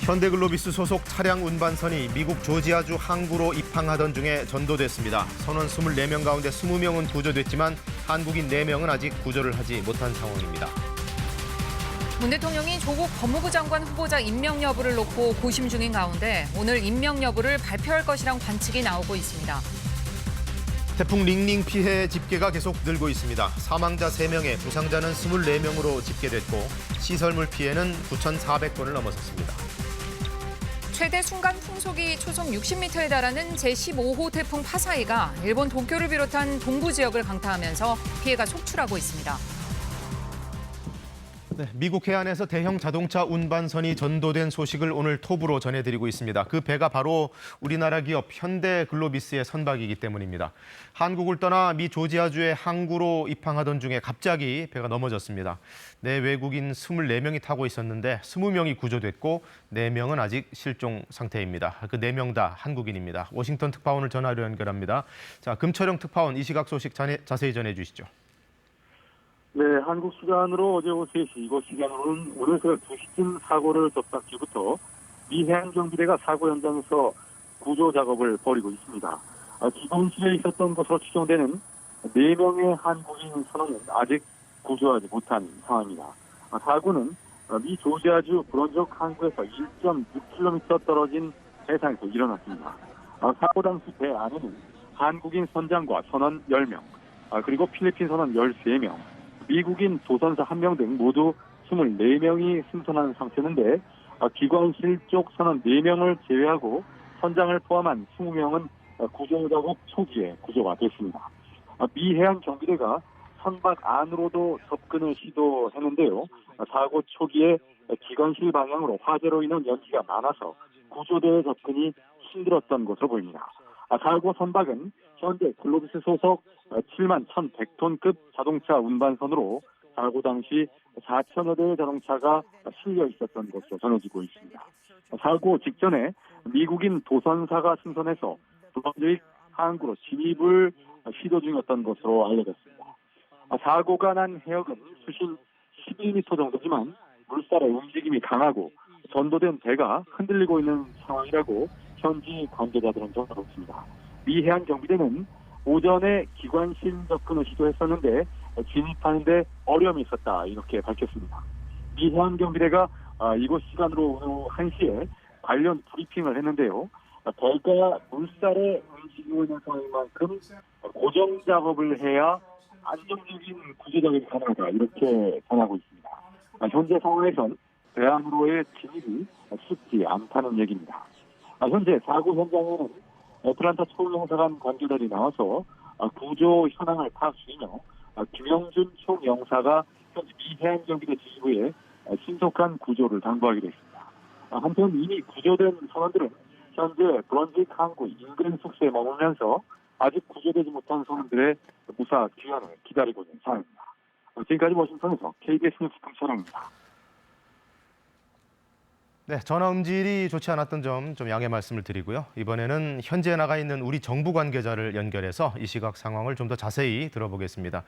현대글로비스 소속 차량 운반선이 미국 조지아주 항구로 입항하던 중에 전도됐습니다. 선원 24명 가운데 20명은 구조됐지만 한국인 4명은 아직 구조를 하지 못한 상황입니다. 문 대통령이 조국 법무부 장관 후보자 임명 여부를 놓고 고심 중인 가운데 오늘 임명 여부를 발표할 것이란 관측이 나오고 있습니다. 태풍 링링 피해 집계가 계속 늘고 있습니다. 사망자 3명에 부상자는 24명으로 집계됐고 시설물 피해는 9,400건을 넘어섰습니다. 최대 순간 풍속이 초속 60m에 달하는 제15호 태풍 파사이가 일본 도쿄를 비롯한 동부 지역을 강타하면서 피해가 속출하고 있습니다. 네, 미국 해안에서 대형 자동차 운반선이 전도된 소식을 오늘 톱으로 전해드리고 있습니다. 그 배가 바로 우리나라 기업 현대글로비스의 선박이기 때문입니다. 한국을 떠나 미 조지아주의 항구로 입항하던 중에 갑자기 배가 넘어졌습니다. 내 외국인 24명이 타고 있었는데 20명이 구조됐고 4명은 아직 실종 상태입니다. 그 4명 다 한국인입니다. 워싱턴 특파원을 전화로 연결합니다. 자, 금철영 특파원 이 시각 소식 자세히 전해주시죠. 네, 한국 시간으로 어제 오후 3시, 이곳 시간으로는 오늘 새벽 2시쯤 사고를 접촉 뒤부터 미 해안경비대가 사고 현장에서 구조 작업을 벌이고 있습니다. 기동실에 있었던 것으로 추정되는 4명의 한국인 선원은 아직 구조하지 못한 상황입니다. 사고는 미 조지아주 브론족 항구에서 1.6km 떨어진 해상에서 일어났습니다. 사고 당시 배 안에는 한국인 선장과 선원 10명, 그리고 필리핀 선원 13명, 미국인 도선사 1명 등 모두 24명이 승선한 상태인데 기관실 쪽 선원 4명을 제외하고 선장을 포함한 20명은 구조 작업 초기에 구조가 됐습니다. 미 해안 경비대가 선박 안으로도 접근을 시도했는데요. 사고 초기에 기관실 방향으로 화재로 인한 연기가 많아서 구조대의 접근이 힘들었던 것으로 보입니다. 사고 선박은 현대 글로비스 소속 7만 1,100톤급 자동차 운반선으로 사고 당시 4천여 대의 자동차가 실려 있었던 것으로 전해지고 있습니다. 사고 직전에 미국인 도선사가 승선해서 브론즈윅 항구로 진입을 시도 중이었던 것으로 알려졌습니다. 사고가 난 해역은 수심 11m 정도지만 물살의 움직임이 강하고 전도된 배가 흔들리고 있는 상황이라고 현지 관계자들은 전하고 있습니다. 미 해안 경비대는 오전에 기관실 접근을 시도했었는데 진입하는데 어려움이 있었다 이렇게 밝혔습니다. 미 해안 경비대가 이곳 시간으로 오후 1시에 관련 브리핑을 했는데요. 배가 물살에 움직이고 있는 상황인 만큼 고정 작업을 해야 안정적인 구조 작업이 가능하다 이렇게 전하고 있습니다. 현재 상황에선 배 안으로의 진입이 쉽지 않다는 얘기입니다. 현재 사고 현장에는 애틀란타 총영사관 관계자들이 나와서 구조 현황을 파악 중이며 김영준 총영사가 현재 미 해안경비대 지휘부에 신속한 구조를 당부하기로 했습니다. 한편 이미 구조된 선원들은 현재 브론즈윅 항구 인근 숙소에 머물면서 아직 구조되지 못한 선원들의 무사 귀환을 기다리고 있는 상황입니다. 지금까지 워싱턴에서 KBS 뉴스 금철영입니다. 네, 전화 음질이 좋지 않았던 점 좀 양해 말씀을 드리고요. 이번에는 현지에 나가 있는 우리 정부 관계자를 연결해서 이 시각 상황을 좀 더 자세히 들어보겠습니다.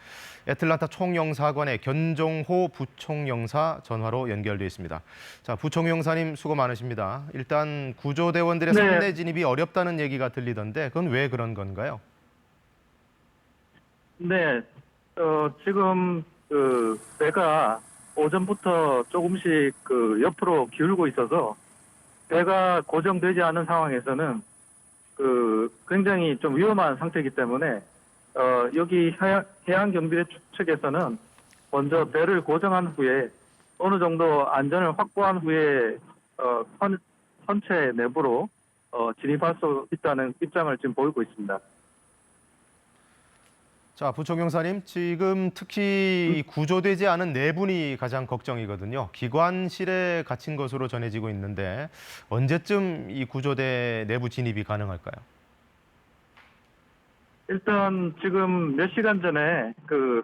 애틀란타 총영사관의 견종호 부총영사 전화로 연결돼 있습니다. 자, 부총영사님 수고 많으십니다. 일단 구조대원들의 선내 진입이 어렵다는 얘기가 들리던데 그건 왜 그런 건가요? 네, 지금 배가 오전부터 조금씩 옆으로 기울고 있어서 배가 고정되지 않은 상황에서는 굉장히 좀 위험한 상태이기 때문에 여기 해양경비대 측에서는 먼저 배를 고정한 후에 어느 정도 안전을 확보한 후에 선체 내부로 진입할 수 있다는 입장을 지금 보이고 있습니다. 자, 부총영사님, 지금 특히 구조되지 않은 4분이 가장 걱정이거든요. 기관실에 갇힌 것으로 전해지고 있는데 언제쯤 이 구조대 내부 진입이 가능할까요? 일단 지금 몇 시간 전에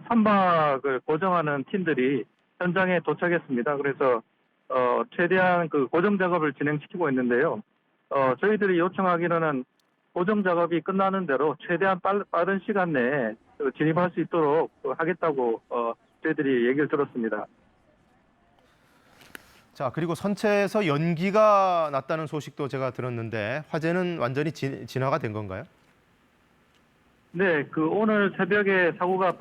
선박을 고정하는 팀들이 현장에 도착했습니다. 그래서 최대한 고정 작업을 진행시키고 있는데요. 저희들이 요청하기로는 고정 작업이 끝나는 대로 최대한 빠른 시간 내에 진입할 수 있도록 하겠다고 저희들이 얘기를 들었습니다. 자, 그리고 선체에서 연기가 났다는 소식도 제가 들었는데 화재는 완전히 진화가 된 건가요? 네, 오늘 새벽에 사고가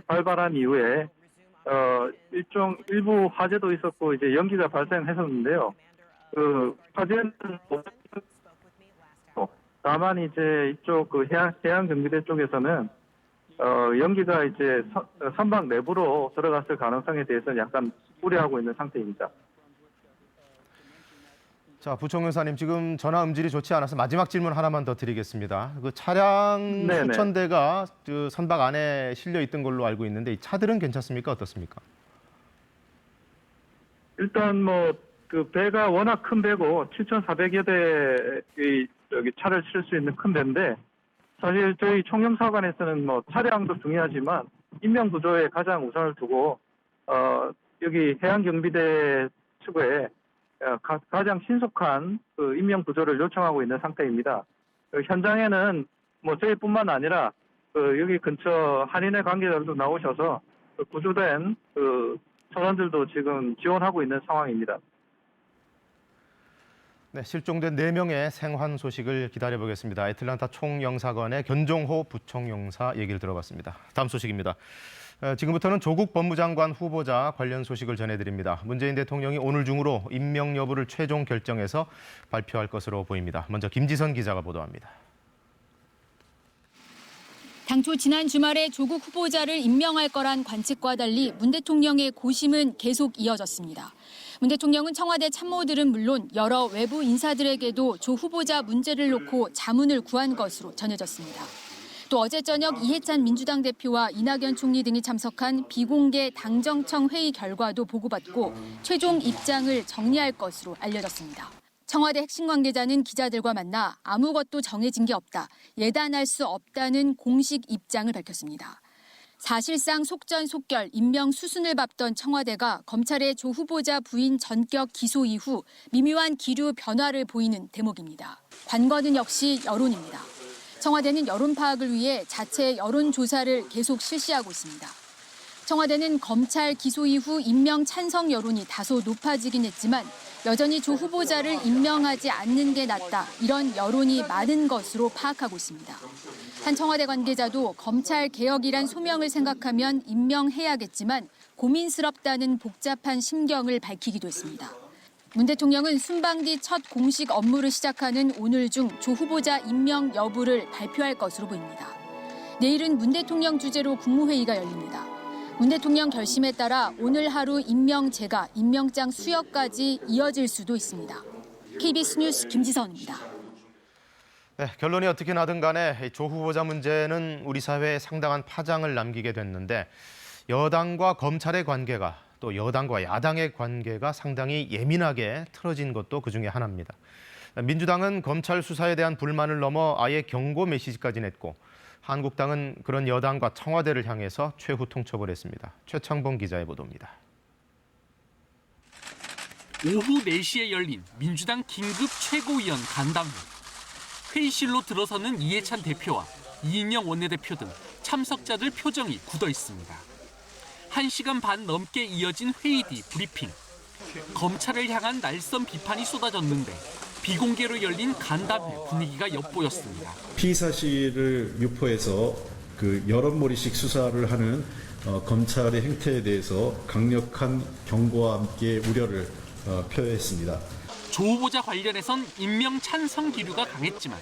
발발한 이후에 일부 화재도 있었고 이제 연기가 발생했었는데요. 화재는 다만 이제 이쪽 해양 경비대 쪽에서는 연기가 이제 선박 내부로 들어갔을 가능성에 대해서는 약간 우려하고 있는 상태입니다. 자, 부총리 의사님 지금 전화 음질이 좋지 않아서 마지막 질문 하나만 더 드리겠습니다. 그 차량 네네. 수천 대가 그 선박 안에 실려 있던 걸로 알고 있는데 이 차들은 괜찮습니까? 어떻습니까? 일단 배가 워낙 큰 배고 7,400여 대의 차를 실을 수 있는 큰 배인데 사실 저희 총영사관에서는 차량도 중요하지만 인명 구조에 가장 우선을 두고 여기 해양경비대 측에 가장 신속한 인명 구조를 요청하고 있는 상태입니다. 현장에는 저희뿐만 아니라 여기 근처 한인회 관계자들도 나오셔서 구조된 선원들도 지금 지원하고 있는 상황입니다. 네, 실종된 4명의 생還소식을 기다려보겠습니다. 애틀랜타 총영사관의 견종호 부총영사 얘기를 들어봤습니다. 다음 소식입니다. 지금부터는 조국 법무장관 후보자 관련 소식을 전해드립니다. 문재인 대통령이 오늘 중으로 임명 여부를 최종 결정해서 발표할 것으로 보입니다. 먼저 김지선 기자가 보도합니다. 당초 지난 주말에 조국 후보자를 임명할 거란 관측과 달리 문 대통령의 고심은 계속 이어졌습니다. 문 대통령은 청와대 참모들은 물론 여러 외부 인사들에게도 조 후보자 문제를 놓고 자문을 구한 것으로 전해졌습니다. 또 어제 저녁 이해찬 민주당 대표와 이낙연 총리 등이 참석한 비공개 당정청 회의 결과도 보고받고 최종 입장을 정리할 것으로 알려졌습니다. 청와대 핵심 관계자는 기자들과 만나 아무것도 정해진 게 없다, 예단할 수 없다는 공식 입장을 밝혔습니다. 사실상 속전속결 임명 수순을 밟던 청와대가 검찰의 조 후보자 부인 전격 기소 이후 미묘한 기류 변화를 보이는 대목입니다. 관건은 역시 여론입니다. 청와대는 여론 파악을 위해 자체 여론조사를 계속 실시하고 있습니다. 청와대는 검찰 기소 이후 임명 찬성 여론이 다소 높아지긴 했지만 여전히 조 후보자를 임명하지 않는 게 낫다, 이런 여론이 많은 것으로 파악하고 있습니다. 한 청와대 관계자도 검찰 개혁이란 소명을 생각하면 임명해야겠지만 고민스럽다는 복잡한 심경을 밝히기도 했습니다. 문 대통령은 순방뒤 첫 공식 업무를 시작하는 오늘 중 조 후보자 임명 여부를 발표할 것으로 보입니다. 내일은 문 대통령 주재로 국무회의가 열립니다. 문 대통령 결심에 따라 오늘 하루 임명 제가, 임명장 수여까지 이어질 수도 있습니다. KBS 뉴스 김지선입니다. 네, 결론이 어떻게 나든 간에 조 후보자 문제는 우리 사회에 상당한 파장을 남기게 됐는데 여당과 검찰의 관계가 또 여당과 야당의 관계가 상당히 예민하게 틀어진 것도 그중에 하나입니다. 민주당은 검찰 수사에 대한 불만을 넘어 아예 경고 메시지까지 냈고 한국당은 그런 여당과 청와대를 향해서 최후 통첩을 했습니다. 최창봉 기자의 보도입니다. 오후 4시에 열린 민주당 긴급 최고위원 간담회. 회의실로 들어서는 이해찬 대표와 이인영 원내대표 등 참석자들 표정이 굳어 있습니다. 1시간 반 넘게 이어진 회의 뒤 브리핑. 검찰을 향한 날선 비판이 쏟아졌는데 비공개로 열린 간담회 분위기가 엿보였습니다. 피의사실을 유포해서 여론몰이식 수사를 하는 검찰의 행태에 대해서 강력한 경고와 함께 우려를 표했습니다. 조 후보자 관련해선 임명 찬성 기류가 강했지만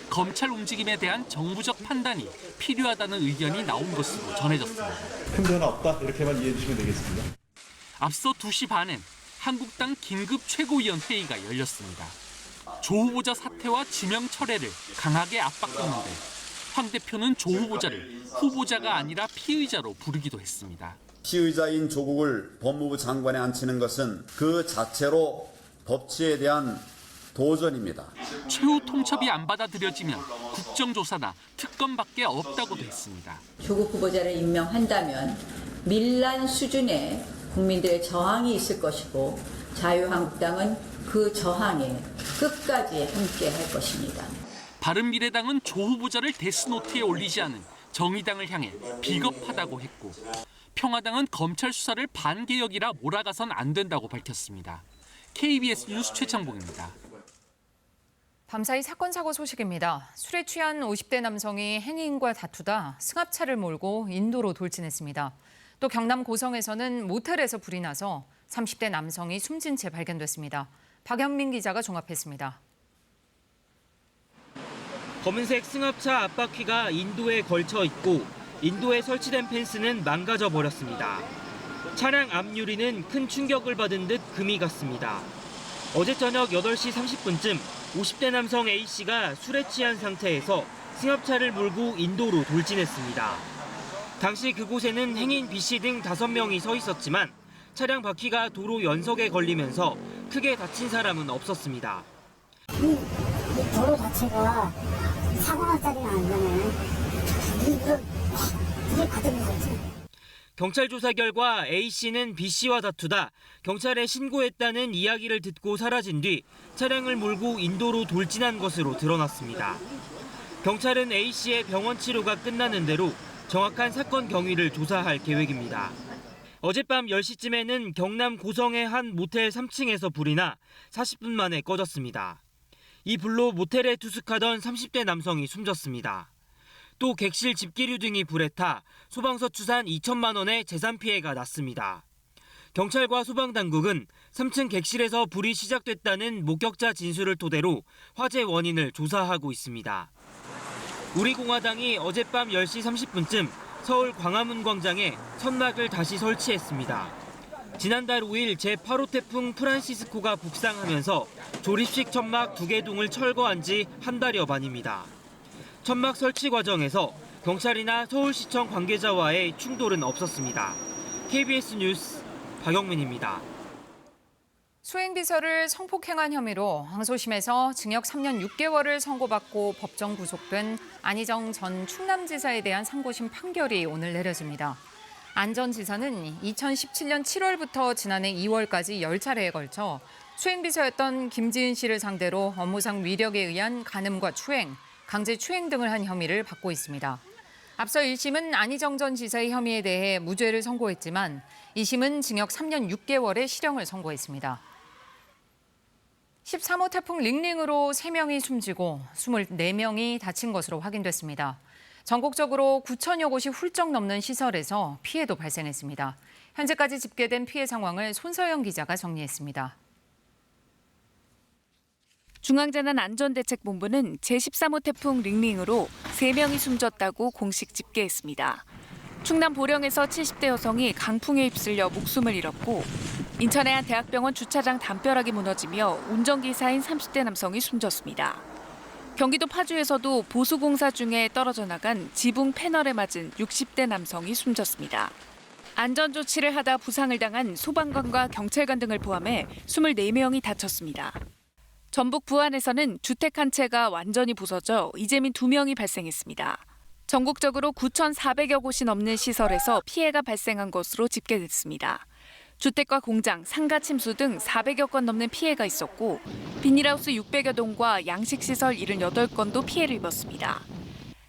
검찰 움직임에 대한 정부적 판단이 필요하다는 의견이 나온 것으로 전해졌습니다. 큰 변화 없다, 이렇게만 이해해 주시면 되겠습니다. 앞서 2시 반엔 한국당 긴급 최고위원 회의가 열렸습니다. 조 후보자 사퇴와 지명 철회를 강하게 압박했는데 황 대표는 조 후보자를 후보자가 아니라 피의자로 부르기도 했습니다. 피의자인 조국을 법무부 장관에 앉히는 것은 그 자체로 법치에 대한 도전입니다. 최후 통첩이 안 받아들여지면 국정조사나 특검밖에 없다고도 했습니다. 조국 후보자를 임명한다면 밀란 수준의 국민들의 저항이 있을 것이고 자유한국당은 그 저항에 끝까지 함께할 것입니다. 바른미래당은 조 후보자를 데스노트에 올리지 않은 정의당을 향해 비겁하다고 했고 평화당은 검찰 수사를 반개혁이라 몰아가선 안 된다고 밝혔습니다. KBS 뉴스 최창봉입니다. 밤사이 사건 사고 소식입니다. 술에 취한 50대 남성이 행인과 다투다 승합차를 몰고 인도로 돌진했습니다. 또 경남 고성에서는 모텔에서 불이 나서 30대 남성이 숨진 채 발견됐습니다. 박연민 기자가 종합했습니다. 검은색 승합차 앞바퀴가 인도에 걸쳐 있고 인도에 설치된 펜스는 망가져 버렸습니다. 차량 앞유리는 큰 충격을 받은 듯 금이 갔습니다. 어제 저녁 8시 30분쯤 50대 남성 A씨가 술에 취한 상태에서 승합차를 몰고 인도로 돌진했습니다. 당시 그곳에는 행인 B씨 등 5명이 서 있었지만 차량 바퀴가 도로 연석에 걸리면서 크게 다친 사람은 없었습니다. 이 도로 자체가 사고 날 자리가 아니잖아요. 이게 가득인 거지. 경찰 조사 결과 A씨는 B씨와 다투다 경찰에 신고했다는 이야기를 듣고 사라진 뒤 차량을 몰고 인도로 돌진한 것으로 드러났습니다. 경찰은 A씨의 병원 치료가 끝나는 대로 정확한 사건 경위를 조사할 계획입니다. 어젯밤 10시쯤에는 경남 고성의 한 모텔 3층에서 불이 나 40분 만에 꺼졌습니다. 이 불로 모텔에 투숙하던 30대 남성이 숨졌습니다. 또 객실 집기류 등이 불에 타 소방서 추산 2천만 원의 재산 피해가 났습니다. 경찰과 소방당국은 3층 객실에서 불이 시작됐다는 목격자 진술을 토대로 화재 원인을 조사하고 있습니다. 우리공화당이 어젯밤 10시 30분쯤 서울 광화문 광장에 천막을 다시 설치했습니다. 지난달 5일 제8호 태풍 프란시스코가 북상하면서 조립식 천막 2개 동을 철거한 지 한 달여 만입니다. 천막 설치 과정에서 경찰이나 서울시청 관계자와의 충돌은 없었습니다. KBS 뉴스 박영민입니다. 수행비서를 성폭행한 혐의로 항소심에서 징역 3년 6개월을 선고받고 법정 구속된 안희정 전 충남지사에 대한 상고심 판결이 오늘 내려집니다. 안 전 지사는 2017년 7월부터 지난해 2월까지 10차례에 걸쳐 수행비서였던 김지은 씨를 상대로 업무상 위력에 의한 간음과 추행, 강제추행 등을 한 혐의를 받고 있습니다. 앞서 1심은 안희정 전 지사의 혐의에 대해 무죄를 선고했지만 2심은 징역 3년 6개월의 실형을 선고했습니다. 13호 태풍 링링으로 3명이 숨지고 24명이 다친 것으로 확인됐습니다. 전국적으로 9천여 곳이 훌쩍 넘는 시설에서 피해도 발생했습니다. 현재까지 집계된 피해 상황을 손서영 기자가 정리했습니다. 중앙재난안전대책본부는 제13호 태풍 링링으로 3명이 숨졌다고 공식 집계했습니다. 충남 보령에서 70대 여성이 강풍에 휩쓸려 목숨을 잃었고 인천의 한 대학병원 주차장 담벼락이 무너지며 운전기사인 30대 남성이 숨졌습니다. 경기도 파주에서도 보수공사 중에 떨어져 나간 지붕 패널에 맞은 60대 남성이 숨졌습니다. 안전조치를 하다 부상을 당한 소방관과 경찰관 등을 포함해 24명이 다쳤습니다. 전북 부안에서는 주택 한 채가 완전히 부서져 이재민 2명이 발생했습니다. 전국적으로 9,400여 곳이 넘는 시설에서 피해가 발생한 것으로 집계됐습니다. 주택과 공장, 상가 침수 등 400여 건 넘는 피해가 있었고 비닐하우스 600여 동과 양식시설 78건도 피해를 입었습니다.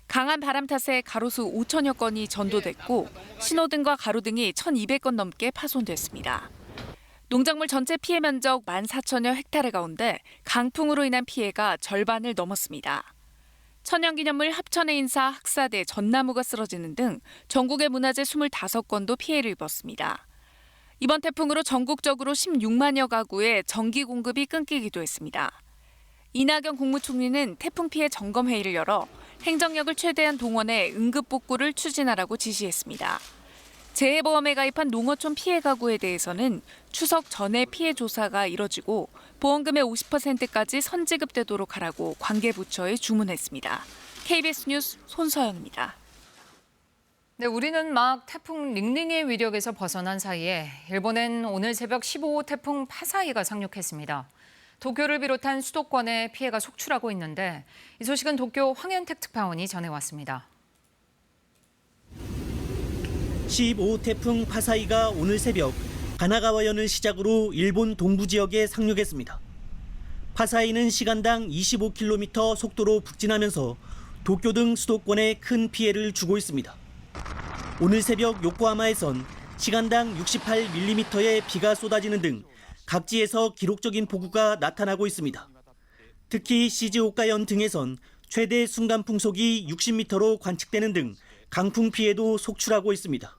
강한 바람 탓에 가로수 5천여 건이 전도됐고 신호등과 가로등이 1,200건 넘게 파손됐습니다. 농작물 전체 피해 면적 14,000여 헥타르 가운데 강풍으로 인한 피해가 절반을 넘었습니다. 천연기념물 합천의 인사 학사대 전나무가 쓰러지는 등 전국의 문화재 25건도 피해를 입었습니다. 이번 태풍으로 전국적으로 16만여 가구에 전기 공급이 끊기기도 했습니다. 이낙연 국무총리는 태풍 피해 점검회의를 열어 행정력을 최대한 동원해 응급복구를 추진하라고 지시했습니다. 재해보험에 가입한 농어촌 피해 가구에 대해서는 추석 전에 피해 조사가 이뤄지고 보험금의 50%까지 선지급되도록 하라고 관계부처에 주문했습니다. KBS 뉴스 손서영입니다. 네, 우리는 막 태풍 링링의 위력에서 벗어난 사이에 일본엔 오늘 새벽 15호 태풍 파사이가 상륙했습니다. 도쿄를 비롯한 수도권에 피해가 속출하고 있는데 이 소식은 도쿄 황현택 특파원이 전해왔습니다. 15호 태풍 파사이가 오늘 새벽 가나가와현을 시작으로 일본 동부 지역에 상륙했습니다. 파사이는 시간당 25km 속도로 북진하면서 도쿄 등 수도권에 큰 피해를 주고 있습니다. 오늘 새벽 요코하마에선 시간당 68mm의 비가 쏟아지는 등 각지에서 기록적인 폭우가 나타나고 있습니다. 특히 시즈오카현 등에선 최대 순간 풍속이 60m로 관측되는 등 강풍 피해도 속출하고 있습니다.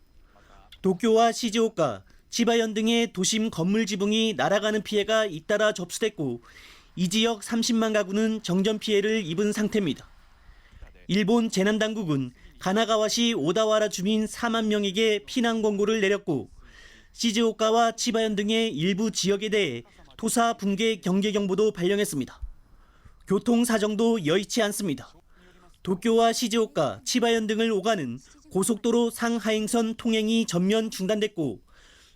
도쿄와 시즈오카, 치바현 등의 도심 건물 지붕이 날아가는 피해가 잇따라 접수됐고 이 지역 30만 가구는 정전 피해를 입은 상태입니다. 일본 재난당국은 가나가와시 오다와라 주민 4만 명에게 피난 권고를 내렸고 시즈오카와 치바현 등의 일부 지역에 대해 토사 붕괴 경계 경보도 발령했습니다. 교통 사정도 여의치 않습니다. 도쿄와 시즈오카, 치바현 등을 오가는 고속도로 상하행선 통행이 전면 중단됐고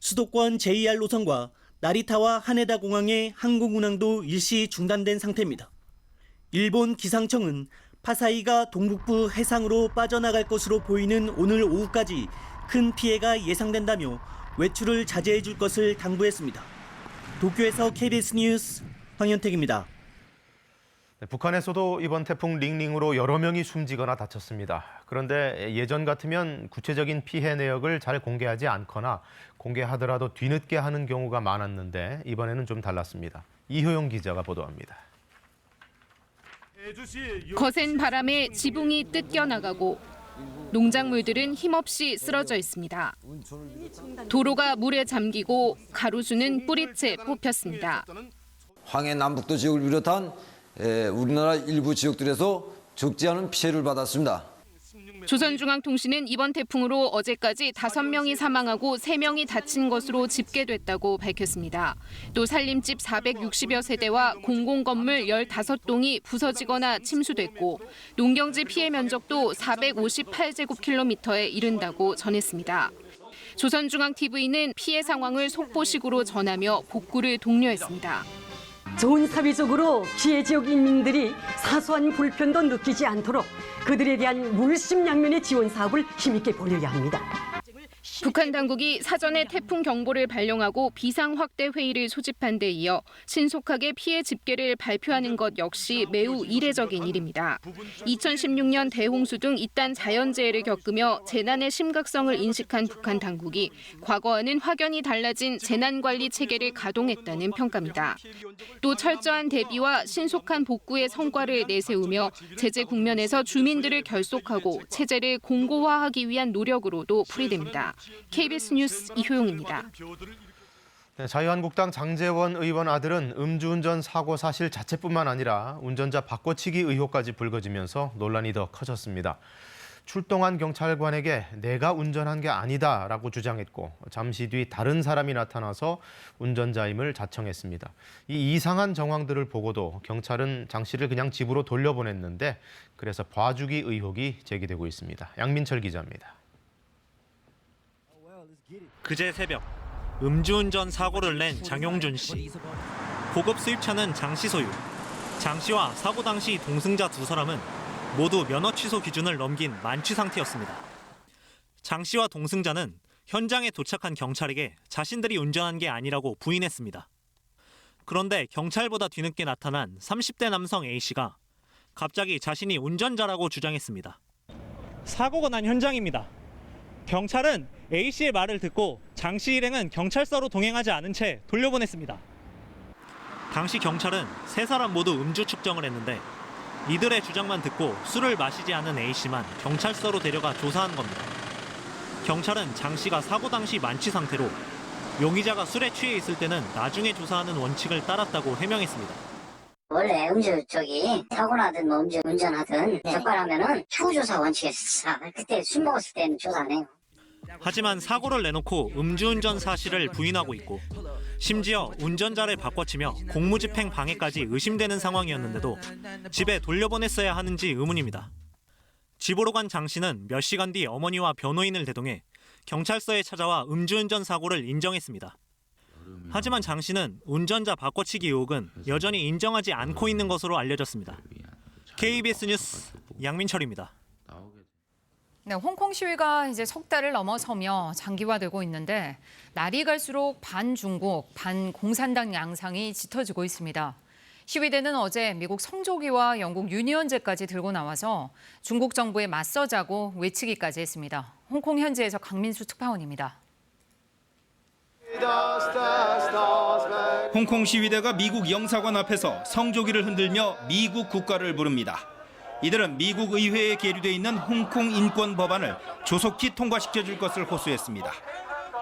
수도권 JR 노선과 나리타와 하네다 공항의 항공 운항도 일시 중단된 상태입니다. 일본 기상청은 파사이가 동북부 해상으로 빠져나갈 것으로 보이는 오늘 오후까지 큰 피해가 예상된다며 외출을 자제해 줄 것을 당부했습니다. 도쿄에서 KBS 뉴스 황현택입니다. 북한에서도 이번 태풍 링링으로 여러 명이 숨지거나 다쳤습니다. 그런데 예전 같으면 구체적인 피해 내역을 잘 공개하지 않거나 공개하더라도 뒤늦게 하는 경우가 많았는데 이번에는 좀 달랐습니다. 이효영 기자가 보도합니다. 거센 바람에 지붕이 뜯겨나가고 농작물들은 힘없이 쓰러져 있습니다. 도로가 물에 잠기고 가로수는 뿌리채 뽑혔습니다. 황해 남북도 지역을 비롯한 우리나라 일부 지역들에서 적지 않은 피해를 받았습니다. 조선중앙통신은 이번 태풍으로 어제까지 5명이 사망하고 3명이 다친 것으로 집계됐다고 밝혔습니다. 또 살림집 460여 세대와 공공건물 15동이 부서지거나 침수됐고 농경지 피해 면적도 458제곱킬로미터에 이른다고 전했습니다. 조선중앙TV는 피해 상황을 속보식으로 전하며 복구를 독려했습니다. 좋은 사회적으로 피해 지역 인민들이 사소한 불편도 느끼지 않도록 그들에 대한 물심양면의 지원 사업을 힘있게 벌여야 합니다. 북한 당국이 사전에 태풍 경보를 발령하고 비상 확대 회의를 소집한 데 이어 신속하게 피해 집계를 발표하는 것 역시 매우 이례적인 일입니다. 2016년 대홍수 등 이딴 자연재해를 겪으며 재난의 심각성을 인식한 북한 당국이 과거와는 확연히 달라진 재난관리 체계를 가동했다는 평가입니다. 또 철저한 대비와 신속한 복구의 성과를 내세우며 제재 국면에서 주민들을 결속하고 체제를 공고화하기 위한 노력으로도 풀이됩니다. KBS 뉴스 이효영입니다. 자유한국당 장제원 의원 아들은 음주운전 사고 사실 자체뿐만 아니라 운전자 바꿔치기 의혹까지 불거지면서 논란이 더 커졌습니다. 출동한 경찰관에게 내가 운전한 게 아니다라고 주장했고 잠시 뒤 다른 사람이 나타나서 운전자임을 자청했습니다. 이 이상한 정황들을 보고도 경찰은 장 씨를 그냥 집으로 돌려보냈는데 그래서 봐주기 의혹이 제기되고 있습니다. 양민철 기자입니다. 그제 새벽 음주운전 사고를 낸 장용준 씨. 고급 수입차는 장 씨 소유. 장 씨와 사고 당시 동승자 2사람은 모두 면허 취소 기준을 넘긴 만취 상태였습니다. 장 씨와 동승자는 현장에 도착한 경찰에게 자신들이 운전한 게 아니라고 부인했습니다. 그런데 경찰보다 뒤늦게 나타난 30대 남성 A씨가 갑자기 자신이 운전자라고 주장했습니다. 사고가 난 현장입니다. 경찰은 A씨의 말을 듣고 장 씨 일행은 경찰서로 동행하지 않은 채 돌려보냈습니다. 당시 경찰은 3사람 모두 음주 측정을 했는데 이들의 주장만 듣고 술을 마시지 않은 A씨만 경찰서로 데려가 조사한 겁니다. 경찰은 장 씨가 사고 당시 만취 상태로 용의자가 술에 취해 있을 때는 나중에 조사하는 원칙을 따랐다고 해명했습니다. 원래 음주 쪽이 사고 나든 뭐 음주 운전하든 적발하면은 추후 조사 원칙에서 그때 술 먹었을 때는 조사 안 해요. 하지만 사고를 내놓고 음주운전 사실을 부인하고 있고 심지어 운전자를 바꿔치며 공무집행 방해까지 의심되는 상황이었는데도 집에 돌려보냈어야 하는지 의문입니다. 집으로 간 장 씨는 몇 시간 뒤 어머니와 변호인을 대동해 경찰서에 찾아와 음주운전 사고를 인정했습니다. 하지만 장 씨는 운전자 바꿔치기 의혹은 여전히 인정하지 않고 있는 것으로 알려졌습니다. KBS 뉴스 양민철입니다. 네, 홍콩 시위가 이제 석 달을 넘어서며 장기화되고 있는데 날이 갈수록 반중국, 반공산당 양상이 짙어지고 있습니다. 시위대는 어제 미국 성조기와 영국 유니언잭까지 들고 나와서 중국 정부에 맞서자고 외치기까지 했습니다. 홍콩 현지에서 강민수 특파원입니다. 홍콩 시위대가 미국 영사관 앞에서 성조기를 흔들며 미국 국가를 부릅니다. 이들은 미국 의회에 계류돼 있는 홍콩 인권 법안을 조속히 통과시켜줄 것을 호소했습니다.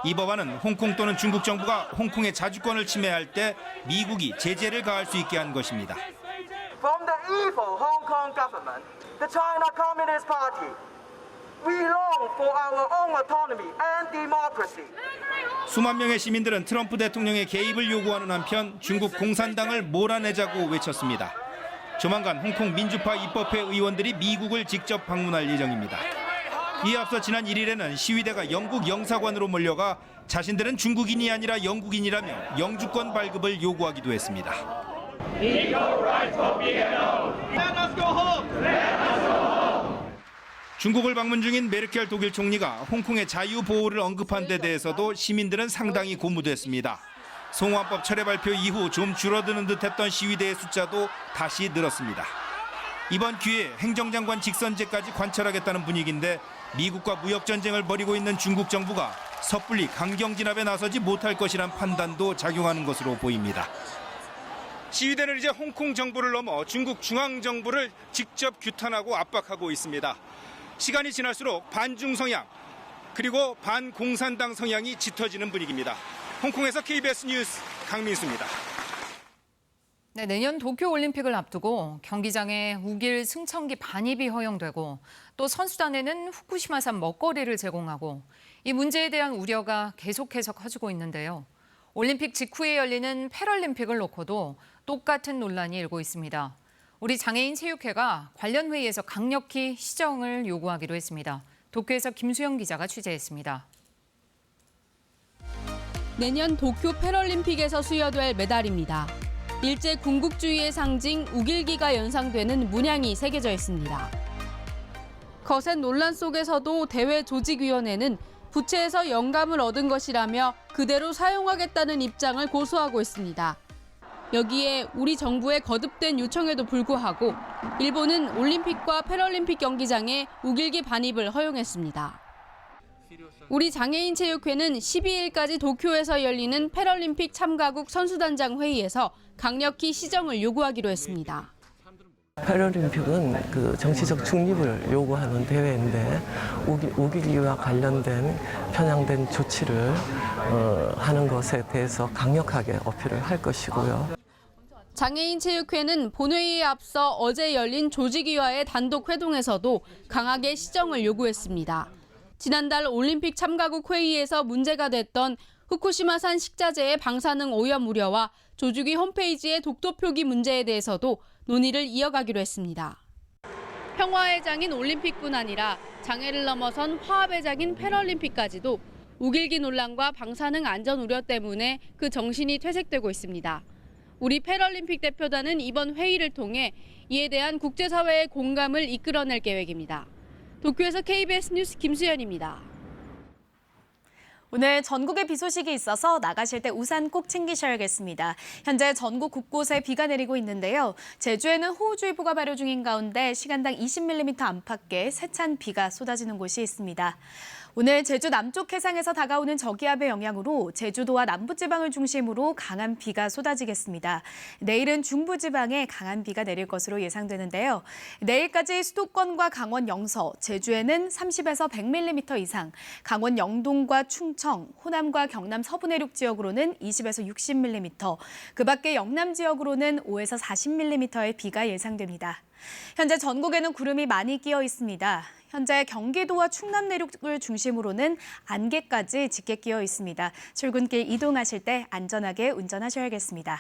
이 법안은 홍콩 또는 중국 정부가 홍콩의 자주권을 침해할 때 미국이 제재를 가할 수 있게 한 것입니다. From the evil Hong Kong government, the China Communist Party, we long for our own autonomy and democracy. 수만 명의 시민들은 트럼프 대통령의 개입을 요구하는 한편 중국 공산당을 몰아내자고 외쳤습니다. 조만간 홍콩 민주파 입법회 의원들이 미국을 직접 방문할 예정입니다. 이에 앞서 지난 1일에는 시위대가 영국 영사관으로 몰려가 자신들은 중국인이 아니라 영국인이라며 영주권 발급을 요구하기도 했습니다. 중국을 방문 중인 메르켈 독일 총리가 홍콩의 자유 보호를 언급한 데 대해서도 시민들은 상당히 고무됐습니다. 송환법 철회 발표 이후 좀 줄어드는 듯했던 시위대의 숫자도 다시 늘었습니다. 이번 기회에 행정장관 직선제까지 관철하겠다는 분위기인데 미국과 무역 전쟁을 벌이고 있는 중국 정부가 섣불리 강경 진압에 나서지 못할 것이란 판단도 작용하는 것으로 보입니다. 시위대는 이제 홍콩 정부를 넘어 중국 중앙 정부를 직접 규탄하고 압박하고 있습니다. 시간이 지날수록 반중 성향 그리고 반공산당 성향이 짙어지는 분위기입니다. 홍콩에서 KBS 뉴스 강민수입니다. 네, 내년 도쿄올림픽을 앞두고 경기장에 우길 승천기 반입이 허용되고 또 선수단에는 후쿠시마산 먹거리를 제공하고 이 문제에 대한 우려가 계속해서 커지고 있는데요. 올림픽 직후에 열리는 패럴림픽을 놓고도 똑같은 논란이 일고 있습니다. 우리 장애인 체육회가 관련 회의에서 강력히 시정을 요구하기로 했습니다. 도쿄에서 김수영 기자가 취재했습니다. 내년 도쿄 패럴림픽에서 수여될 메달입니다. 일제 군국주의의 상징 우길기가 연상되는 문양이 새겨져 있습니다. 거센 논란 속에서도 대회 조직위원회는 부채에서 영감을 얻은 것이라며 그대로 사용하겠다는 입장을 고수하고 있습니다. 여기에 우리 정부의 거듭된 요청에도 불구하고 일본은 올림픽과 패럴림픽 경기장에 우길기 반입을 허용했습니다. 우리 장애인 체육회는 12일까지 도쿄에서 열리는 패럴림픽 참가국 선수단장 회의에서 강력히 시정을 요구하기로 했습니다. 패럴림픽은 그 정치적 중립을 요구하는 대회인데 우길기와 관련된 편향된 조치를 하는 것에 대해서 강력하게 어필을 할 것이고요. 장애인 체육회는 본회의에 앞서 어제 열린 조직위와의 단독 회동에서도 강하게 시정을 요구했습니다. 지난달 올림픽 참가국 회의에서 문제가 됐던 후쿠시마산 식자재의 방사능 오염 우려와 조직위 홈페이지의 독도 표기 문제에 대해서도 논의를 이어가기로 했습니다. 평화의 장인 올림픽뿐 아니라 장애를 넘어선 화합의 장인 패럴림픽까지도 우길기 논란과 방사능 안전 우려 때문에 그 정신이 퇴색되고 있습니다. 우리 패럴림픽 대표단은 이번 회의를 통해 이에 대한 국제사회의 공감을 이끌어낼 계획입니다. 도쿄에서 KBS 뉴스 김수연입니다. 오늘 전국에 비 소식이 있어서 나가실 때 우산 꼭 챙기셔야겠습니다. 현재 전국 곳곳에 비가 내리고 있는데요. 제주에는 호우주의보가 발효 중인 가운데 시간당 20mm 안팎의 세찬 비가 쏟아지는 곳이 있습니다. 오늘 제주 남쪽 해상에서 다가오는 저기압의 영향으로 제주도와 남부지방을 중심으로 강한 비가 쏟아지겠습니다. 내일은 중부지방에 강한 비가 내릴 것으로 예상되는데요. 내일까지 수도권과 강원 영서, 제주에는 30에서 100mm 이상, 강원 영동과 충청, 호남과 경남 서부 내륙 지역으로는 20에서 60mm, 그 밖에 영남 지역으로는 5에서 40mm의 비가 예상됩니다. 현재 전국에는 구름이 많이 끼어 있습니다. 현재 경기도와 충남 내륙을 중심으로는 안개까지 짙게 끼어 있습니다. 출근길 이동하실 때 안전하게 운전하셔야겠습니다.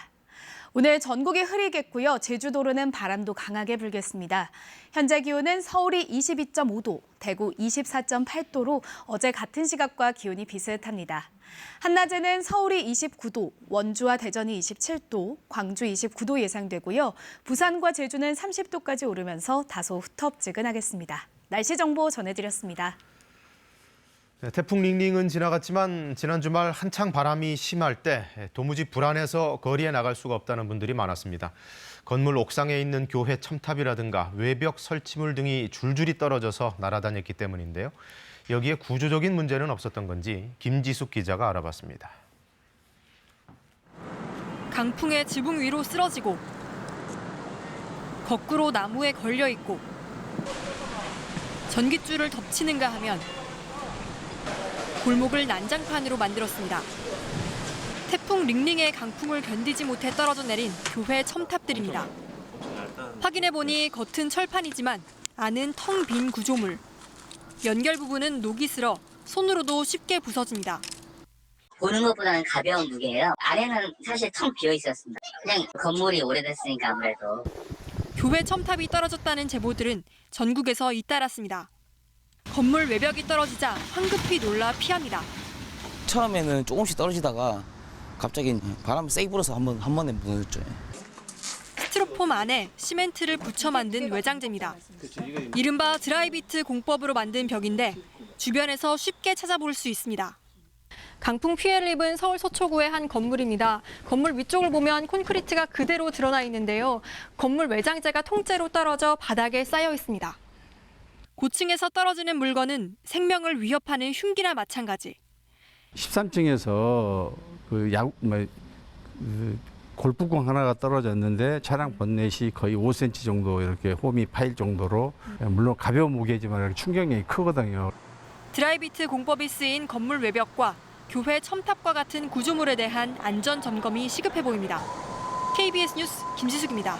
오늘 전국이 흐리겠고요. 제주도로는 바람도 강하게 불겠습니다. 현재 기온은 서울이 22.5도, 대구 24.8도로 어제 같은 시각과 기온이 비슷합니다. 한낮에는 서울이 29도, 원주와 대전이 27도, 광주 29도 예상되고요. 부산과 제주는 30도까지 오르면서 다소 후텁지근하겠습니다. 날씨 정보 전해드렸습니다. 네, 태풍 링링은 지나갔지만 지난 주말 한창 바람이 심할 때 도무지 불안해서 거리에 나갈 수가 없다는 분들이 많았습니다. 건물 옥상에 있는 교회 첨탑이라든가 외벽 설치물 등이 줄줄이 떨어져서 날아다녔기 때문인데요. 여기에 구조적인 문제는 없었던 건지 김지숙 기자가 알아봤습니다. 강풍에 지붕 위로 쓰러지고 거꾸로 나무에 걸려 있고 전깃줄을 덮치는가 하면 골목을 난장판으로 만들었습니다. 태풍 링링의 강풍을 견디지 못해 떨어져 내린 교회 첨탑들입니다. 확인해보니 겉은 철판이지만 안은 텅 빈 구조물. 연결 부분은 녹이 슬어 손으로도 쉽게 부서집니다. 보는 것보다는 가벼운 무게예요. 아래는 사실 텅 비어 있었습니다. 그냥 건물이 오래됐으니까 아무래도. 교회 첨탑이 떨어졌다는 제보들은 전국에서 잇따랐습니다. 건물 외벽이 떨어지자 황급히 놀라 피합니다. 처음에는 조금씩 떨어지다가 갑자기 바람 세게 불어서 한 번에 무너졌죠. 스티로폼 안에 시멘트를 붙여 만든 외장재입니다. 이른바 드라이비트 공법으로 만든 벽인데 주변에서 쉽게 찾아볼 수 있습니다. 강풍 피해를 입은 서울 서초구의 한 건물입니다. 건물 위쪽을 보면 콘크리트가 그대로 드러나 있는데요. 건물 외장재가 통째로 떨어져 바닥에 쌓여 있습니다. 고층에서 떨어지는 물건은 생명을 위협하는 흉기나 마찬가지. 13층에서 골프공 하나가 떨어졌는데 차량 본넷이 거의 5cm 정도 이렇게 홈이 파일 정도로, 물론 가벼운 무게지만 충격력이 크거든요. 드라이비트 공법이 쓰인 건물 외벽과 교회 첨탑과 같은 구조물에 대한 안전 점검이 시급해 보입니다. KBS 뉴스 김지숙입니다.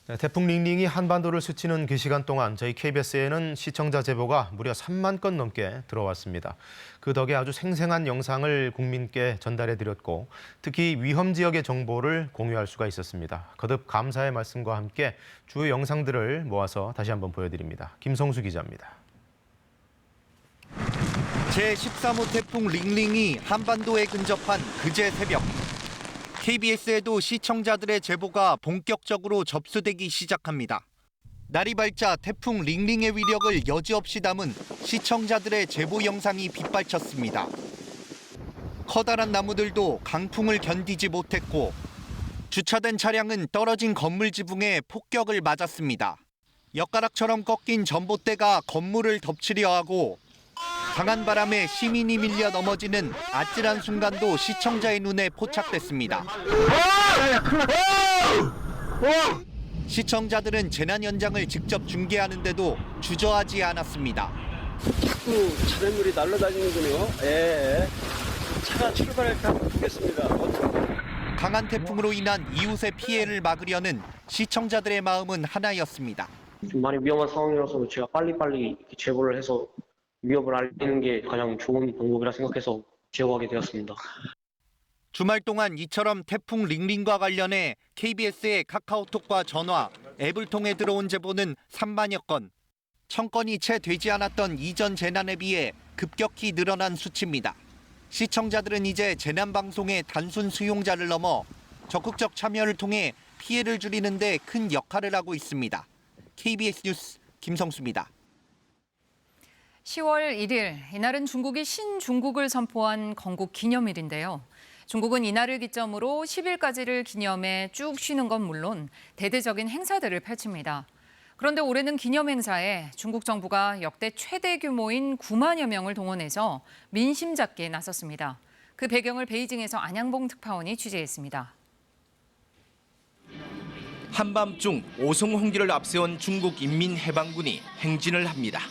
네, 태풍 링링이 한반도를 스치는 그 시간 동안 저희 KBS에는 시청자 제보가 무려 3만 건 넘게 들어왔습니다. 그 덕에 아주 생생한 영상을 국민께 전달해드렸고 특히 위험 지역의 정보를 공유할 수가 있었습니다. 거듭 감사의 말씀과 함께 주요 영상들을 모아서 다시 한번 보여드립니다. 김성수 기자입니다. 제13호 태풍 링링이 한반도에 근접한 그제 새벽. KBS에도 시청자들의 제보가 본격적으로 접수되기 시작합니다. 날이 밝자 태풍 링링의 위력을 여지없이 담은 시청자들의 제보 영상이 빗발쳤습니다. 커다란 나무들도 강풍을 견디지 못했고 주차된 차량은 떨어진 건물 지붕에 폭격을 맞았습니다. 엿가락처럼 꺾인 전봇대가 건물을 덮치려 하고 강한 바람에 시민이 밀려 넘어지는 아찔한 순간도 시청자의 눈에 포착됐습니다. 시청자들은 재난 현장을 직접 중계하는데도 주저하지 않았습니다. 자꾸 차량물이 날아다니는군요. 차가 출발할까 한번 보겠습니다. 강한 태풍으로 인한 이웃의 피해를 막으려는 시청자들의 마음은 하나였습니다. 좀 많이 위험한 상황이라서 제가 빨리빨리 제보를 해서 위협을 알리는 게 가장 좋은 방법이라 생각해서 제보하게 되었습니다. 주말 동안 이처럼 태풍 링링과 관련해 KBS의 카카오톡과 전화, 앱을 통해 들어온 제보는 3만여 건. 1000건이 채 되지 않았던 이전 재난에 비해 급격히 늘어난 수치입니다. 시청자들은 이제 재난방송의 단순 수용자를 넘어 적극적 참여를 통해 피해를 줄이는 데 큰 역할을 하고 있습니다. KBS 뉴스 김성수입니다. 10월 1일, 이날은 중국이 신중국을 선포한 건국 기념일인데요. 중국은 이날을 기점으로 10일까지를 기념해 쭉 쉬는 건 물론 대대적인 행사들을 펼칩니다. 그런데 올해는 기념 행사에 중국 정부가 역대 최대 규모인 9만여 명을 동원해서 민심 잡기에 나섰습니다. 그 배경을 베이징에서 안양봉 특파원이 취재했습니다. 한밤중 오송홍기를 앞세운 중국 인민해방군이 행진을 합니다.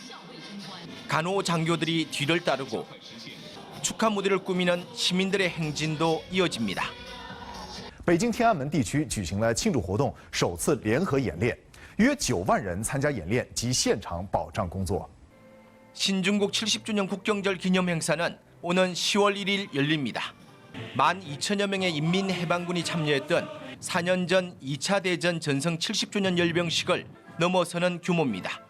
간호장교들이 뒤를 따르고 축하 무대를 꾸미는 시민들의 행진도 이어집니다. 北京天安门地区举行了庆祝活动首次联合演练，约9万人参加演练及现场保障工作。 신중국 70주년 국경절 기념 행사는 오는 10월 1일 열립니다. 12,000여 명의 인민해방군이 참여했던 4년 전 2차 대전 전성 70주년 열병식을 넘어서는 규모입니다.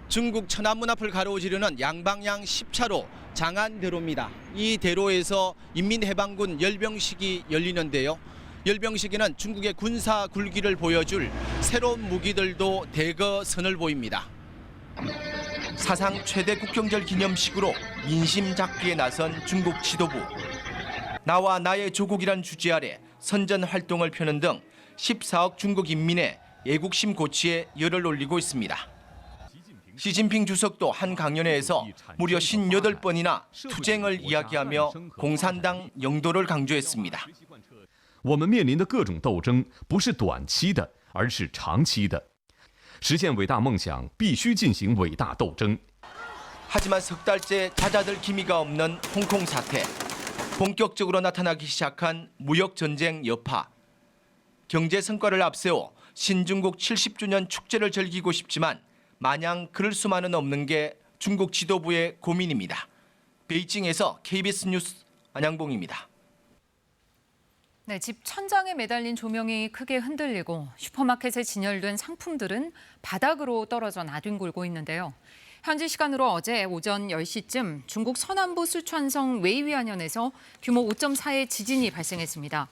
중국 천안문 앞을 가로지르는 양방향 10차로 장안대로입니다. 이 대로에서 인민해방군 열병식이 열리는데요. 열병식에는 중국의 군사 굴기를 보여줄 새로운 무기들도 대거 선을 보입니다. 사상 최대 국경절 기념식으로 민심 잡기에 나선 중국 지도부. 나와 나의 조국이란 주제 아래 선전 활동을 펴는 등 14억 중국 인민의 애국심 고취에 열을 올리고 있습니다. 시진핑 주석도 한 강연회에서 무려 58번이나 투쟁을 이야기하며 공산당 영도를 강조했습니다. 我们面临的各种斗争不是短期的，而是长期的。实现伟大梦想，必须进行伟大斗争。 하지만 석 달째 잦아들 기미가 없는 홍콩 사태. 본격적으로 나타나기 시작한 무역 전쟁 여파. 경제 성과를 앞세워 신중국 70주년 축제를 즐기고 싶지만 마냥 그럴 수만은 없는 게 중국 지도부의 고민입니다. 베이징에서 KBS 뉴스 안양봉입니다. 네, 집 천장에 매달린 조명이 크게 흔들리고 슈퍼마켓에 진열된 상품들은 바닥으로 떨어져 나뒹굴고 있는데요. 현지 시간으로 어제 오전 10시쯤 중국 서남부 쓰촨성 웨이위안현에서 규모 5.4의 지진이 발생했습니다.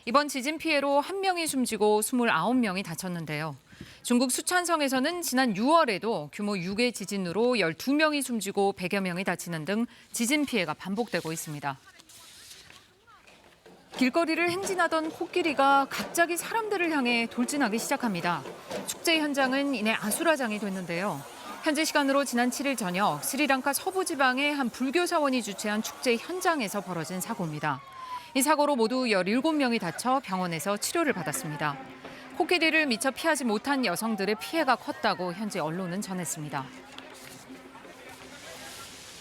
이번 지진 피해로 1명이 숨지고 29명이 다쳤는데요. 중국 쓰촨성에서는 지난 6월에도 규모 6의 지진으로 12명이 숨지고 100여 명이 다치는 등 지진 피해가 반복되고 있습니다. 길거리를 행진하던 코끼리가 갑자기 사람들을 향해 돌진하기 시작합니다. 축제 현장은 이내 아수라장이 됐는데요. 현지 시간으로 지난 7일 저녁 스리랑카 서부 지방의 한 불교 사원이 주최한 축제 현장에서 벌어진 사고입니다. 이 사고로 모두 17명이 다쳐 병원에서 치료를 받았습니다. 코끼리를 미처 피하지 못한 여성들의 피해가 컸다고 현지 언론은 전했습니다.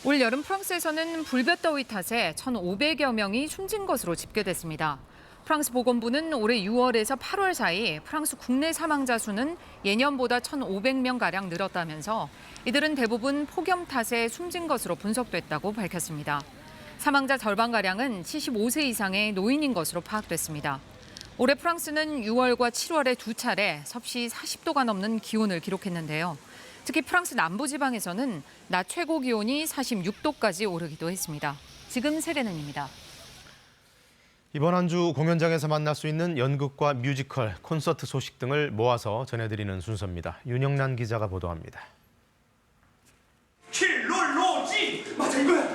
올 여름 프랑스에서는 불볕더위 탓에 1,500여 명이 숨진 것으로 집계됐습니다. 프랑스 보건부는 올해 6월에서 8월 사이 프랑스 국내 사망자 수는 예년보다 1,500명가량 늘었다면서 이들은 대부분 폭염 탓에 숨진 것으로 분석됐다고 밝혔습니다. 사망자 절반가량은 75세 이상의 노인인 것으로 파악됐습니다. 올해 프랑스는 6월과 7월에 두 차례 섭씨 40도가 넘는 기온을 기록했는데요. 특히 프랑스 남부지방에서는 낮 최고 기온이 46도까지 오르기도 했습니다. 지금 세례는입니다. 이번 한 주 공연장에서 만날 수 있는 연극과 뮤지컬, 콘서트 소식 등을 모아서 전해드리는 순서입니다. 윤영란 기자가 보도합니다. 킬롤로지! 맞아 이거야!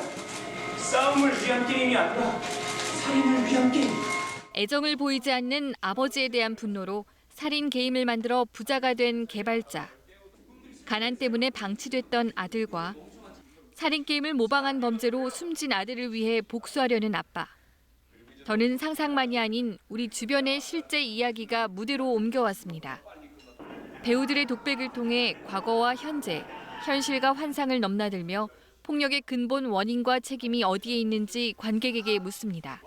싸움을 위한 게임이 아니라 살인을 위한 게임. 애정을 보이지 않는 아버지에 대한 분노로 살인 게임을 만들어 부자가 된 개발자. 가난 때문에 방치됐던 아들과 살인 게임을 모방한 범죄로 숨진 아들을 위해 복수하려는 아빠. 더는 상상만이 아닌 우리 주변의 실제 이야기가 무대로 옮겨왔습니다. 배우들의 독백을 통해 과거와 현재, 현실과 환상을 넘나들며 폭력의 근본 원인과 책임이 어디에 있는지 관객에게 묻습니다.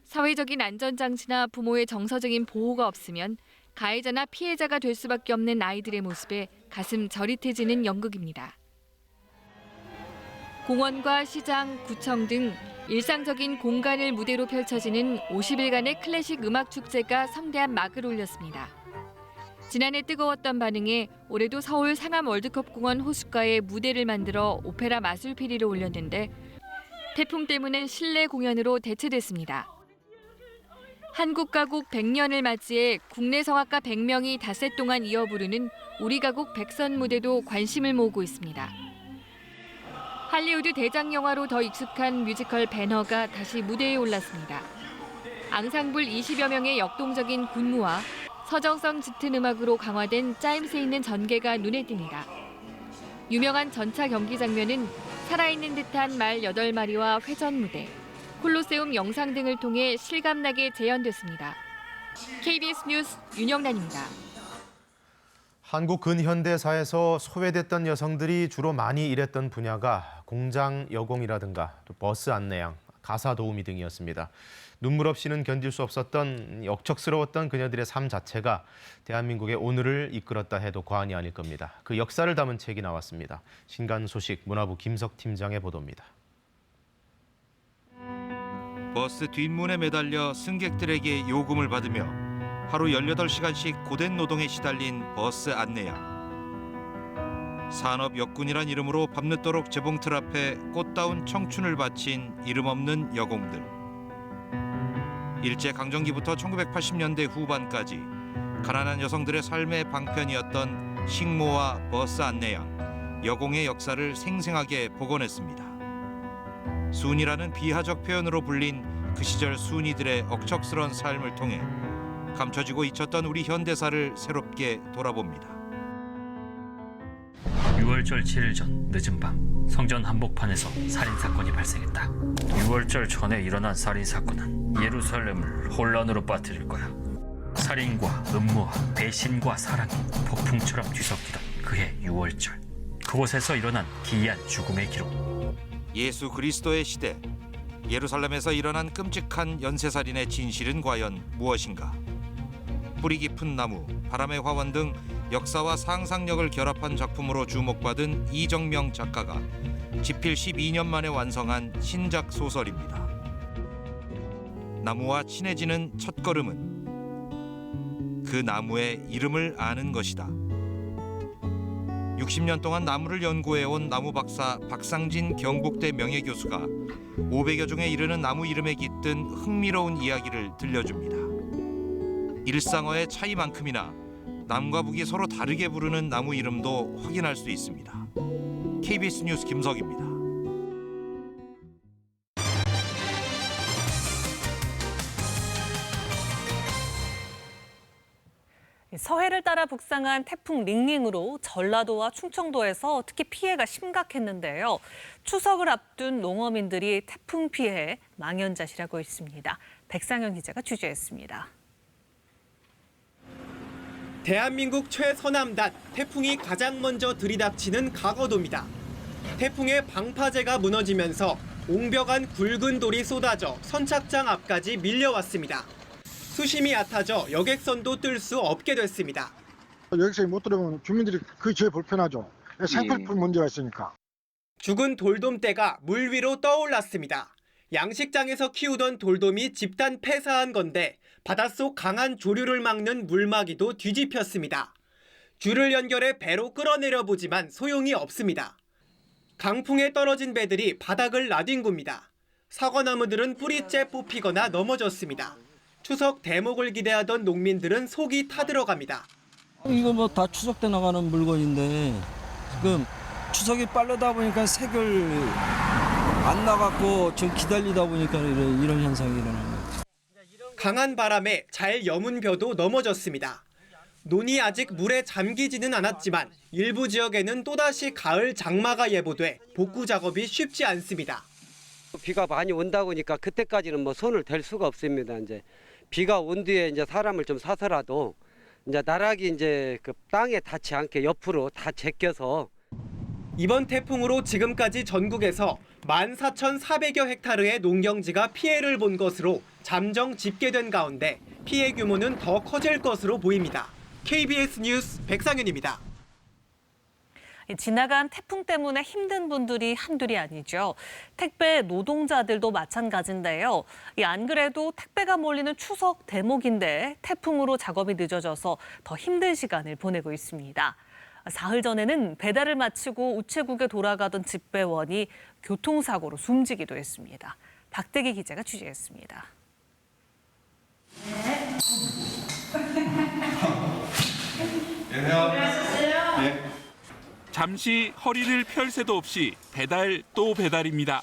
사회적인 안전장치나 부모의 정서적인 보호가 없으면 가해자나 피해자가 될 수밖에 없는 아이들의 모습에 가슴 저릿해지는 연극입니다. 공원과 시장, 구청 등 일상적인 공간을 무대로 펼쳐지는 50일간의 클래식 음악 축제가 성대한 막을 올렸습니다. 지난해 뜨거웠던 반응에 올해도 서울 상암 월드컵공원 호숫가에 무대를 만들어 오페라 마술피리를 올렸는데 태풍 때문에 실내 공연으로 대체됐습니다. 한국 가곡 100년을 맞이해 국내 성악가 100명이 닷새 동안 이어 부르는 우리 가곡 백선 무대도 관심을 모으고 있습니다. 할리우드 대작 영화로 더 익숙한 뮤지컬 배너가 다시 무대에 올랐습니다. 앙상블 20여 명의 역동적인 군무와 서정성 짙은 음악으로 강화된 짜임새 있는 전개가 눈에 띕니다. 유명한 전차 경기 장면은 살아있는 듯한 말 8마리와 회전 무대, 콜로세움 영상 등을 통해 실감나게 재현됐습니다. KBS 뉴스 윤영란입니다. 한국 근현대사에서 소외됐던 여성들이 주로 많이 일했던 분야가 공장 여공이라든가 또 버스 안내양, 가사 도우미 등이었습니다. 눈물 없이는 견딜 수 없었던 억척스러웠던 그녀들의 삶 자체가 대한민국의 오늘을 이끌었다 해도 과언이 아닐 겁니다. 그 역사를 담은 책이 나왔습니다. 신간 소식 문화부 김석 팀장의 보도입니다. 버스 뒷문에 매달려 승객들에게 요금을 받으며 하루 18시간씩 고된 노동에 시달린 버스 안내양. 산업 역군이란 이름으로 밤늦도록 재봉틀 앞에 꽃다운 청춘을 바친 이름 없는 여공들. 일제강점기부터 1980년대 후반까지 가난한 여성들의 삶의 방편이었던 식모와 버스 안내양, 여공의 역사를 생생하게 복원했습니다. 순이라는 비하적 표현으로 불린 그 시절 순이들의 억척스러운 삶을 통해 감춰지고 잊혔던 우리 현대사를 새롭게 돌아봅니다. 6월절 7일 전 늦은 밤 성전 한복판에서 살인사건이 발생했다. 6월절 전에 일어난 살인사건은 예루살렘을 혼란으로 빠뜨릴 거야. 살인과 음모와 배신과 사랑이 폭풍처럼 뒤섞이던 그해 6월절. 그곳에서 일어난 기이한 죽음의 기록. 예수 그리스도의 시대, 예루살렘에서 일어난 끔찍한 연쇄살인의 진실은 과연 무엇인가? 뿌리 깊은 나무, 바람의 화원 등 역사와 상상력을 결합한 작품으로 주목받은 이정명 작가가 집필 12년 만에 완성한 신작 소설입니다. 나무와 친해지는 첫걸음은 그 나무의 이름을 아는 것이다. 60년 동안 나무를 연구해온 나무 박사 박상진 경북대 명예교수가 500여 종에 이르는 나무 이름에 깃든 흥미로운 이야기를 들려줍니다. 일상어의 차이만큼이나 남과 북이 서로 다르게 부르는 나무 이름도 확인할 수 있습니다. KBS 뉴스 김석입니다. 서해를 따라 북상한 태풍 링링으로 전라도와 충청도에서 특히 피해가 심각했는데요. 추석을 앞둔 농어민들이 태풍 피해에 망연자실하고 있습니다. 백상현 기자가 취재했습니다. 대한민국 최서남단, 태풍이 가장 먼저 들이닥치는 강원도입니다. 태풍의 방파제가 무너지면서 옹벽한 굵은 돌이 쏟아져 선착장 앞까지 밀려왔습니다. 수심이 얕아져 여객선도 뜰 수 없게 됐습니다. 여객선이 못 들어오면 주민들이 그게 제일 불편하죠. 생필품 문제가 있으니까. 죽은 돌돔떼가 물 위로 떠올랐습니다. 양식장에서 키우던 돌돔이 집단 폐사한 건데 바닷속 강한 조류를 막는 물막이도 뒤집혔습니다. 줄을 연결해 배로 끌어내려 보지만 소용이 없습니다. 강풍에 떨어진 배들이 바닥을 나뒹굽니다. 사과나무들은 뿌리째 뽑히거나 넘어졌습니다. 추석 대목을 기대하던 농민들은 속이 타들어갑니다. 이거 뭐 다 추석 때 나가는 물건인데 지금 추석이 빠르다 보니까 색을 안 나갔고 지금 기다리다 보니까 이런 현상이 일어나는 거예요. 강한 바람에 잘 여문 벼도 넘어졌습니다. 논이 아직 물에 잠기지는 않았지만 일부 지역에는 또다시 가을 장마가 예보돼 복구 작업이 쉽지 않습니다. 비가 많이 온다 보니까 그때까지는 뭐 손을 댈 수가 없습니다. 이제 비가 온 뒤에 이제 사람을 좀 사서라도 이제 나락이 이제 그 땅에 닿지 않게 옆으로 다 제껴서. 이번 태풍으로 지금까지 전국에서 14,400여 헥타르의 농경지가 피해를 본 것으로 잠정 집계된 가운데 피해 규모는 더 커질 것으로 보입니다. KBS 뉴스 백상현입니다. 지나간 태풍 때문에 힘든 분들이 한둘이 아니죠. 택배 노동자들도 마찬가지인데요. 안 그래도 택배가 몰리는 추석 대목인데 태풍으로 작업이 늦어져서 더 힘든 시간을 보내고 있습니다. 사흘 전에는 배달을 마치고 우체국에 돌아가던 집배원이 교통사고로 숨지기도 했습니다. 박대기 기자가 취재했습니다. 안녕하세요. 네. 잠시 허리를 펼 새도 없이 배달 또 배달입니다.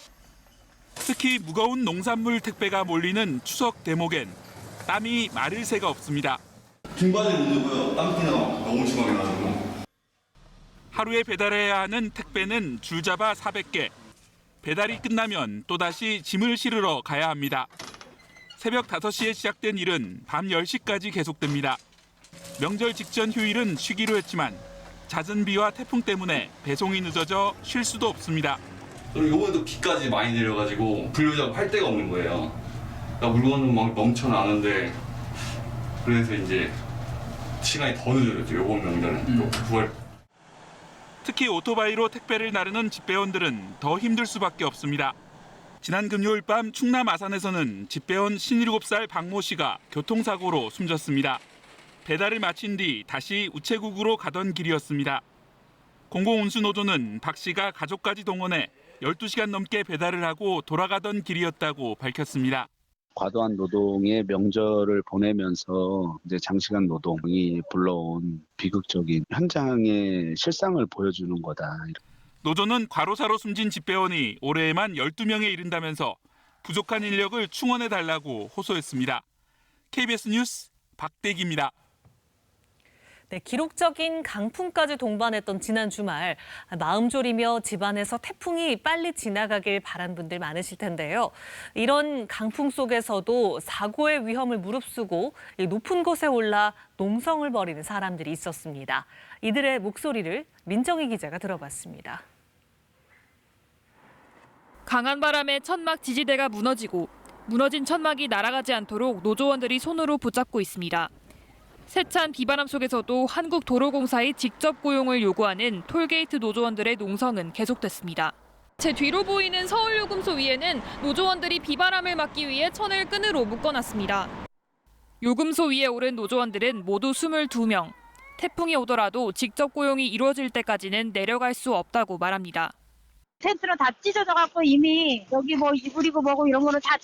특히 무거운 농산물 택배가 몰리는 추석 대목엔 땀이 마를 새가 없습니다. 등받이 묻고요. 땀띠가 너무 심하게 나고. 하루에 배달해야 하는 택배는 줄잡아 400개. 배달이 끝나면 또다시 짐을 실으러 가야 합니다. 새벽 5시에 시작된 일은 밤 10시까지 계속됩니다. 명절 직전 휴일은 쉬기로 했지만 잦은 비와 태풍 때문에 배송이 늦어져 쉴 수도 없습니다. 그리고 이번에도 비까지 많이 내려가지고 분류 할 데가 없는 거예요. 그러니까 물건은 막 넘쳐나는데 그래서 이제 시간이 더 늦어졌죠. 이번 명절은 또 9월. 특히 오토바이로 택배를 나르는 집배원들은 더 힘들 수밖에 없습니다. 지난 금요일 밤 충남 아산에서는 집배원 57살 박모 씨가 교통사고로 숨졌습니다. 배달을 마친 뒤 다시 우체국으로 가던 길이었습니다. 공공운수노조는 박 씨가 가족까지 동원해 12시간 넘게 배달을 하고 돌아가던 길이었다고 밝혔습니다. 과도한 노동의 명절을 보내면서 이제 장시간 노동이 불러온 비극적인 현장의 실상을 보여주는 거다. 노조는 과로사로 숨진 집배원이 올해에만 12명에 이른다면서 부족한 인력을 충원해달라고 호소했습니다. KBS 뉴스 박대기입니다. 네, 기록적인 강풍까지 동반했던 지난 주말, 마음 졸이며 집안에서 태풍이 빨리 지나가길 바란 분들 많으실 텐데요. 이런 강풍 속에서도 사고의 위험을 무릅쓰고 높은 곳에 올라 농성을 벌이는 사람들이 있었습니다. 이들의 목소리를 민정희 기자가 들어봤습니다. 강한 바람에 천막 지지대가 무너지고 무너진 천막이 날아가지 않도록 노조원들이 손으로 붙잡고 있습니다. 세찬 비바람 속에서도 한국도로공사의 직접 고용을 요구하는 톨게이트 노조원들의 농성은 계속됐습니다. 제 뒤로 보이는 서울요금소 위에는 노조원들이 비바람을 막기 위해 천을 끈으로 묶어놨습니다. 요금소 위에 오른 노조원들은 모두 22명. 태풍이 오더라도 직접 고용이 이루어질 때까지는 내려갈 수 없다고 말합니다. 텐트는 다 찢어져갖고 이미 여기 뭐 이불이고 뭐고 이런 거는 다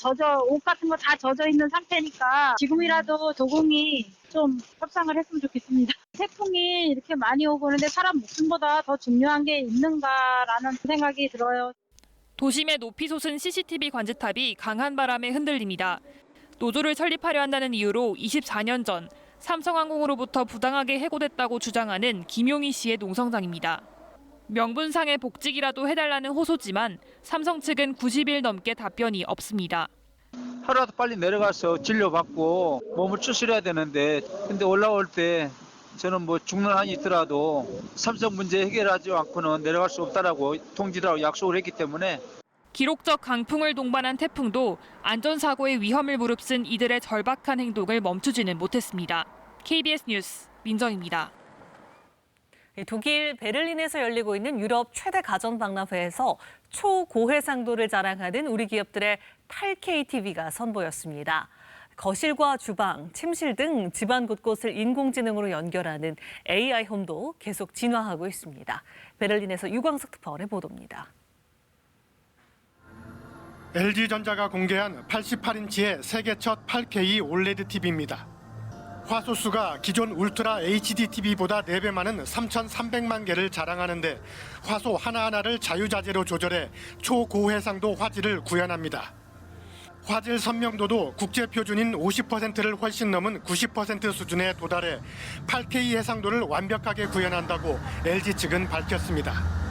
옷 같은 거 다 젖어 있는 상태니까 지금이라도 도공이 좀 협상을 했으면 좋겠습니다. 태풍이 이렇게 많이 오고 그러는데 사람 목숨보다 더 중요한 게 있는가라는 생각이 들어요. 도심에 높이 솟은 CCTV 관제탑이 강한 바람에 흔들립니다. 노조를 설립하려 한다는 이유로 24년 전 삼성항공으로부터 부당하게 해고됐다고 주장하는 김용희 씨의 농성장입니다. 명분상의 복직이라도 해달라는 호소지만 삼성 측은 90일 넘게 답변이 없습니다. 하루라도 빨리 내려가서 진료받고 몸을 추스려야 되는데 근데 올라올 때 저는 뭐 죽는 한이 있더라도 삼성 문제 해결하지 않고는 내려갈 수 없다라고 동지들하고 약속을 했기 때문에 기록적 강풍을 동반한 태풍도 안전사고의 위험을 무릅쓴 이들의 절박한 행동을 멈추지는 못했습니다. KBS 뉴스 민정입니다. 독일 베를린에서 열리고 있는 유럽 최대 가전박람회에서 초고해상도를 자랑하는 우리 기업들의 8K TV가 선보였습니다. 거실과 주방, 침실 등 집안 곳곳을 인공지능으로 연결하는 AI 홈도 계속 진화하고 있습니다. 베를린에서 유광석 특파원의 보도입니다. LG전자가 공개한 88인치의 세계 첫 8K OLED TV입니다. 화소수가 기존 울트라 HD TV보다 4배 많은 3,300만 개를 자랑하는데 화소 하나하나를 자유자재로 조절해 초고해상도 화질을 구현합니다. 화질 선명도도 국제 표준인 50%를 훨씬 넘은 90% 수준에 도달해 8K 해상도를 완벽하게 구현한다고 LG 측은 밝혔습니다.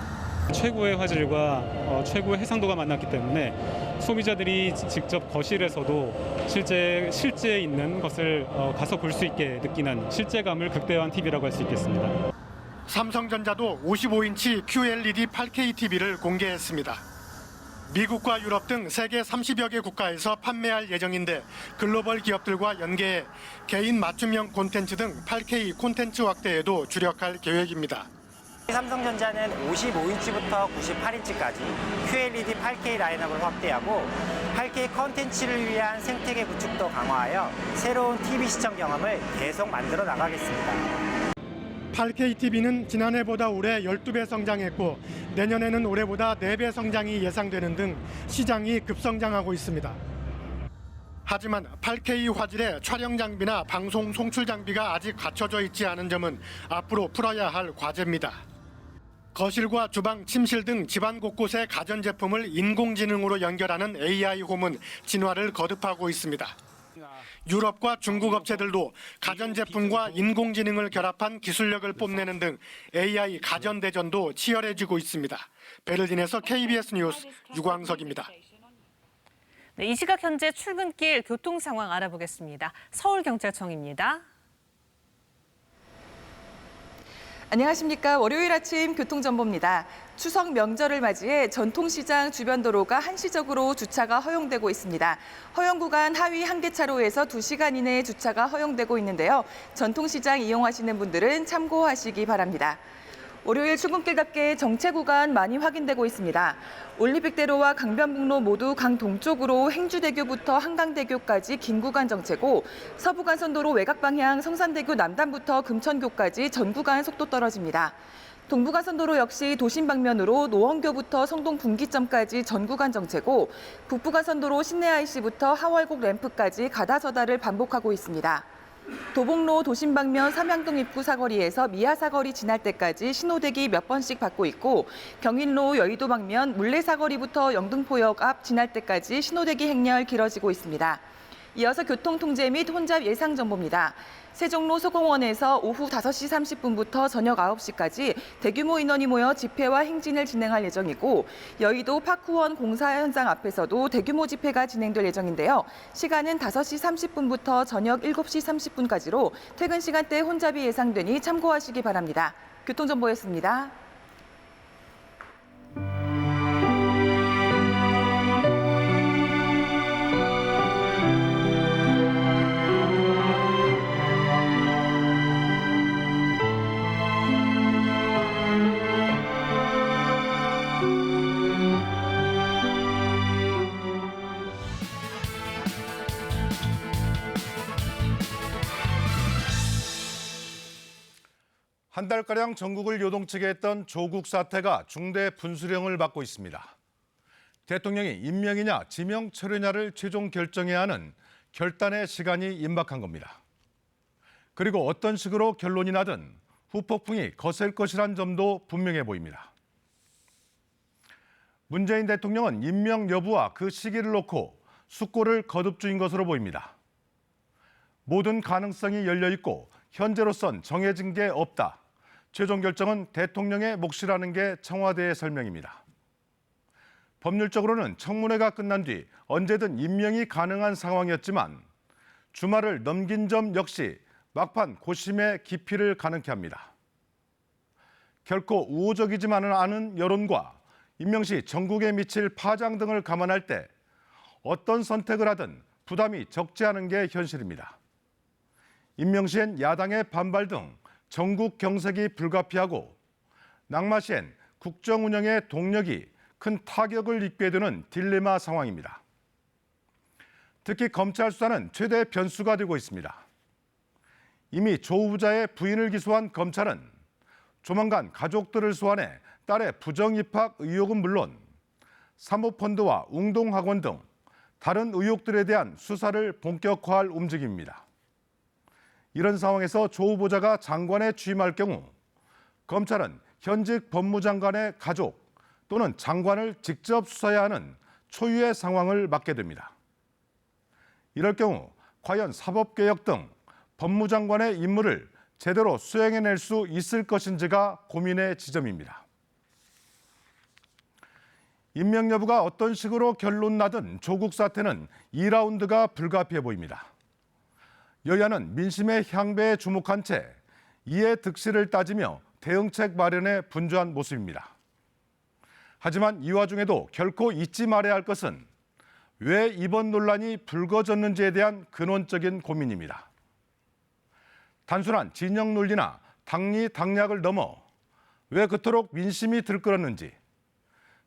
최고의 화질과 최고의 해상도가 만났기 때문에 소비자들이 직접 거실에서도 실제 있는 것을 가서 볼 수 있게 느끼는 실제감을 극대화한 TV라고 할 수 있겠습니다. 삼성전자도 55인치 QLED 8K TV를 공개했습니다. 미국과 유럽 등 세계 30여 개 국가에서 판매할 예정인데 글로벌 기업들과 연계해 개인 맞춤형 콘텐츠 등 8K 콘텐츠 확대에도 주력할 계획입니다. 삼성전자는 55인치부터 98인치까지 QLED 8K 라인업을 확대하고 8K 컨텐츠를 위한 생태계 구축도 강화하여 새로운 TV 시청 경험을 계속 만들어 나가겠습니다. 8K TV는 지난해보다 올해 12배 성장했고 내년에는 올해보다 4배 성장이 예상되는 등 시장이 급성장하고 있습니다. 하지만 8K 화질의 촬영 장비나 방송 송출 장비가 아직 갖춰져 있지 않은 점은 앞으로 풀어야 할 과제입니다. 거실과 주방, 침실 등 집안 곳곳의 가전제품을 인공지능으로 연결하는 AI 홈은 진화를 거듭하고 있습니다. 유럽과 중국 업체들도 가전제품과 인공지능을 결합한 기술력을 뽐내는 등 AI 가전대전도 치열해지고 있습니다. 베를린에서 KBS 뉴스 유광석입니다. 네, 이 시각 현재 출근길 교통 상황 알아보겠습니다. 서울경찰청입니다. 안녕하십니까. 월요일 아침 교통정보입니다. 추석 명절을 맞이해 전통시장 주변 도로가 한시적으로 주차가 허용되고 있습니다. 허용 구간 하위 한계차로에서 2시간 이내에 주차가 허용되고 있는데요. 전통시장 이용하시는 분들은 참고하시기 바랍니다. 월요일 출근길답게 정체 구간 많이 확인되고 있습니다. 올림픽대로와 강변북로 모두 강동쪽으로 행주대교부터 한강대교까지 긴 구간 정체고 서부간선도로 외곽방향 성산대교 남단부터 금천교까지 전 구간 속도 떨어집니다. 동부간선도로 역시 도심 방면으로 노원교부터 성동 분기점까지 전 구간 정체고 북부간선도로 신내 IC부터 하월곡 램프까지 가다서다를 반복하고 있습니다. 도봉로 도심 방면 삼양동 입구 사거리에서 미아 사거리 지날 때까지 신호대기 몇 번씩 받고 있고 경인로 여의도 방면 물레 사거리부터 영등포역 앞 지날 때까지 신호대기 행렬 길어지고 있습니다. 이어서 교통통제 및 혼잡 예상 정보입니다. 세종로 소공원에서 오후 5시 30분부터 저녁 9시까지 대규모 인원이 모여 집회와 행진을 진행할 예정이고 여의도 파크원 공사 현장 앞에서도 대규모 집회가 진행될 예정인데요. 시간은 5시 30분부터 저녁 7시 30분까지로 퇴근 시간대 혼잡이 예상되니 참고하시기 바랍니다. 교통정보였습니다. 한 달가량 전국을 요동치게 했던 조국 사태가 중대 분수령을 받고 있습니다. 대통령이 임명이냐 지명 철회냐를 최종 결정해야 하는 결단의 시간이 임박한 겁니다. 그리고 어떤 식으로 결론이 나든 후폭풍이 거셀 것이란 점도 분명해 보입니다. 문재인 대통령은 임명 여부와 그 시기를 놓고 숙고를 거듭 중인 것으로 보입니다. 모든 가능성이 열려 있고 현재로선 정해진 게 없다. 최종 결정은 대통령의 몫이라는 게 청와대의 설명입니다. 법률적으로는 청문회가 끝난 뒤 언제든 임명이 가능한 상황이었지만 주말을 넘긴 점 역시 막판 고심의 깊이를 가능케 합니다. 결코 우호적이지만은 않은 여론과 임명 시 전국에 미칠 파장 등을 감안할 때 어떤 선택을 하든 부담이 적지 않은 게 현실입니다. 임명 시엔 야당의 반발 등 전국 경색이 불가피하고 낙마 시엔 국정 운영의 동력이 큰 타격을 입게 되는 딜레마 상황입니다. 특히 검찰 수사는 최대 변수가 되고 있습니다. 이미 조 후보자의 부인을 기소한 검찰은 조만간 가족들을 소환해 딸의 부정 입학 의혹은 물론 사모펀드와 웅동학원 등 다른 의혹들에 대한 수사를 본격화할 움직임입니다. 이런 상황에서 조 후보자가 장관에 취임할 경우 검찰은 현직 법무장관의 가족 또는 장관을 직접 수사해야 하는 초유의 상황을 맞게 됩니다. 이럴 경우 과연 사법개혁 등 법무장관의 임무를 제대로 수행해낼 수 있을 것인지가 고민의 지점입니다. 임명 여부가 어떤 식으로 결론 나든 조국 사태는 2라운드가 불가피해 보입니다. 여야는 민심의 향배에 주목한 채 이해 득실을 따지며 대응책 마련에 분주한 모습입니다. 하지만 이 와중에도 결코 잊지 말아야 할 것은 왜 이번 논란이 불거졌는지에 대한 근원적인 고민입니다. 단순한 진영 논리나 당리 당략을 넘어 왜 그토록 민심이 들끓었는지,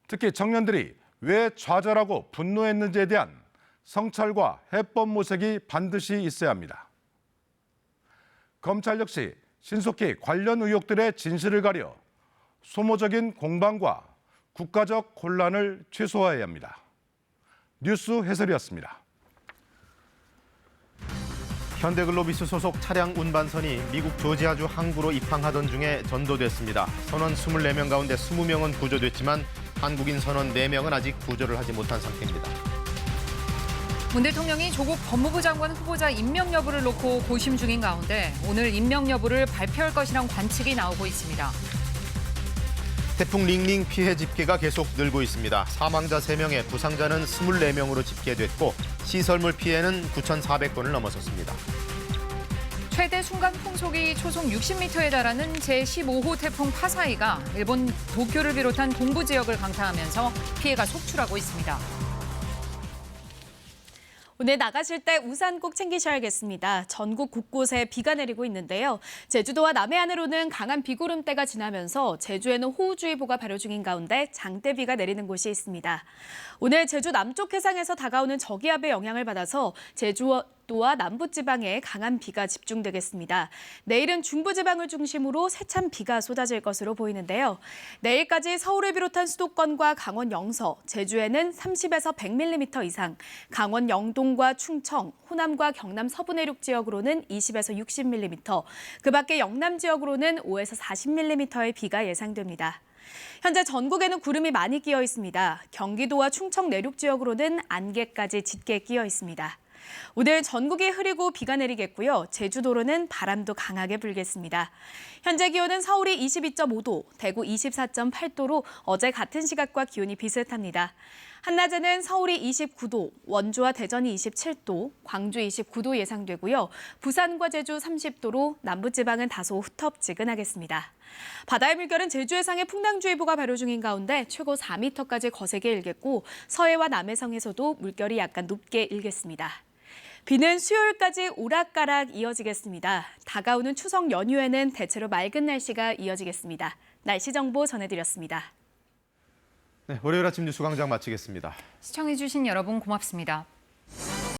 특히 청년들이 왜 좌절하고 분노했는지에 대한 성찰과 해법 모색이 반드시 있어야 합니다. 검찰 역시 신속히 관련 의혹들의 진실을 가려 소모적인 공방과 국가적 혼란을 최소화해야 합니다. 뉴스 해설이었습니다. 현대글로비스 소속 차량 운반선이 미국 조지아주 항구로 입항하던 중에 전도됐습니다. 선원 24명 가운데 20명은 구조됐지만 한국인 선원 4명은 아직 구조를 하지 못한 상태입니다. 문 대통령이 조국 법무부 장관 후보자 임명 여부를 놓고 고심 중인 가운데 오늘 임명 여부를 발표할 것이란 관측이 나오고 있습니다. 태풍 링링 피해 집계가 계속 늘고 있습니다. 사망자 3명에 부상자는 24명으로 집계됐고 시설물 피해는 9,400건을 넘어섰습니다. 최대 순간 풍속이 초속 60m에 달하는 제15호 태풍 파사이가 일본 도쿄를 비롯한 동부 지역을 강타하면서 피해가 속출하고 있습니다. 오늘 나가실 때 우산 꼭 챙기셔야겠습니다. 전국 곳곳에 비가 내리고 있는데요. 제주도와 남해안으로는 강한 비구름대가 지나면서 제주에는 호우주의보가 발효 중인 가운데 장대비가 내리는 곳이 있습니다. 오늘 제주 남쪽 해상에서 다가오는 저기압의 영향을 받아서 제주도와 남부지방에 강한 비가 집중되겠습니다. 내일은 중부지방을 중심으로 세찬 비가 쏟아질 것으로 보이는데요. 내일까지 서울을 비롯한 수도권과 강원 영서, 제주에는 30에서 100mm 이상, 강원 영동과 충청, 호남과 경남 서부 내륙 지역으로는 20에서 60mm, 그 밖에 영남 지역으로는 5에서 40mm의 비가 예상됩니다. 현재 전국에는 구름이 많이 끼어 있습니다. 경기도와 충청 내륙 지역으로는 안개까지 짙게 끼어 있습니다. 오늘 전국이 흐리고 비가 내리겠고요. 제주도로는 바람도 강하게 불겠습니다. 현재 기온은 서울이 22.5도, 대구 24.8도로 어제 같은 시각과 기온이 비슷합니다. 한낮에는 서울이 29도, 원주와 대전이 27도, 광주 29도 예상되고요. 부산과 제주 30도로 남부지방은 다소 후텁지근하겠습니다. 바다의 물결은 제주 해상에 풍랑주의보가 발효 중인 가운데 최고 4m까지 거세게 일겠고 서해와 남해성에서도 물결이 약간 높게 일겠습니다. 비는 수요일까지 오락가락 이어지겠습니다. 다가오는 추석 연휴에는 대체로 맑은 날씨가 이어지겠습니다. 날씨 정보 전해드렸습니다. 네, 월요일 아침 뉴스 광장 마치겠습니다. 시청해주신 여러분 고맙습니다.